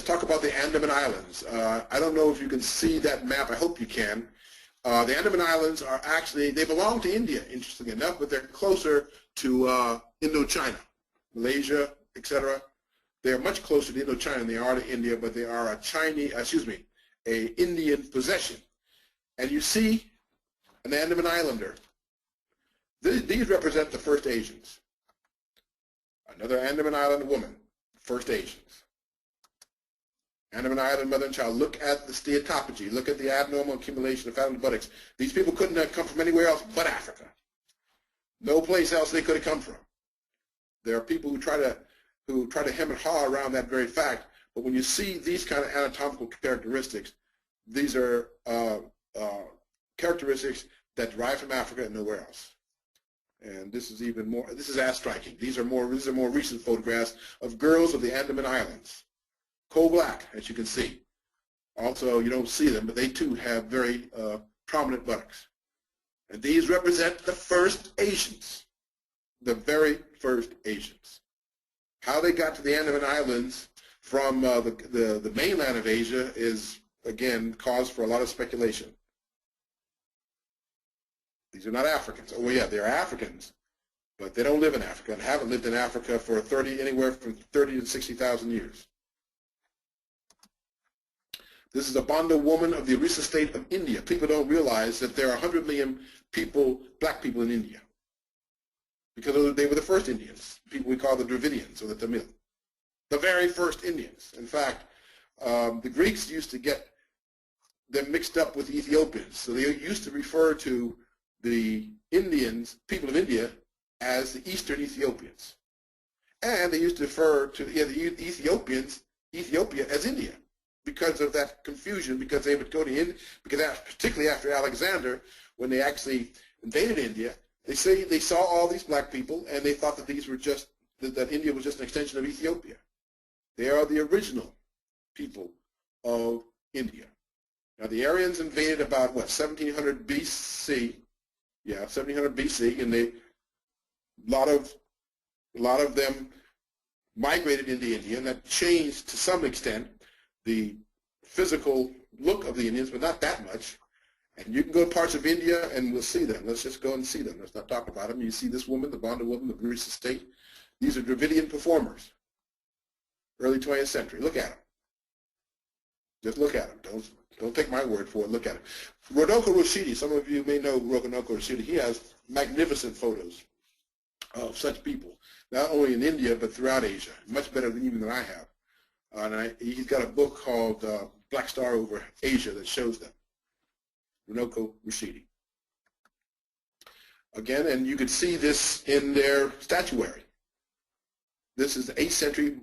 let's talk about the Andaman Islands. I don't know if you can see that map. I hope you can. The Andaman Islands are actually, they belong to India, interestingly enough, but they're closer to Indochina, Malaysia, etc. They're much closer to Indochina than they are to India, but they are a Indian possession. And you see an Andaman Islander. These represent the first Asians. Another Andaman Island woman, first Asians. Andaman Island mother and child. Look at the steatophagy. Look at the abnormal accumulation of fat on the buttocks. These people couldn't have come from anywhere else but Africa. No place else they could have come from. There are people who try to hem and haw around that very fact, but when you see these kind of anatomical characteristics, these are characteristics that derive from Africa and nowhere else. And this is even more. This is as striking. These are more recent photographs of girls of the Andaman Islands, coal black, as you can see. Also, you don't see them, but they too have very prominent buttocks. And these represent the first Asians, the very first Asians. How they got to the Andaman Islands from the mainland of Asia is, again, cause for a lot of speculation. These are not Africans. Oh, yeah, they're Africans, but they don't live in Africa and haven't lived in Africa for anywhere from 30 to 60,000 years. This is a BONDA woman of the Orissa state of India. People don't realize that there are 100 million people, black people in India, because they were the first Indians, people we call the Dravidians or the Tamil, the very first Indians. In fact, the Greeks used to get them mixed up with the Ethiopians, so they used to refer to the Indians, people of India, as the Eastern Ethiopians. And they used to refer to the Ethiopians, Ethiopia, as India because of that confusion, because they would go to India, because particularly after Alexander, when they actually invaded India, they saw all these black people and they thought that these were just, that India was just an extension of Ethiopia. They are the original people of India. Now the Aryans invaded about, what, 1700 BC, yeah, 1700 BC, and a lot of them migrated into India, and that changed to some extent the physical look of the Indians, but not that much. And you can go to parts of India and we'll see them. Let's just go and see them. Let's not talk about them. You see this woman, the BONDA woman of Orissa state. These are Dravidian performers, early 20th century. Look at them. Just look at them. Don't take my word for it. Look at it. Rodoko Roshidi, some of you may know Rodoko Roshidi. He has magnificent photos of such people, not only in India but throughout Asia, much better than even I have. And he's got a book called Black Star Over Asia that shows them. Rodoko Roshidi. Again, and you could see this in their statuary. This is the 8th century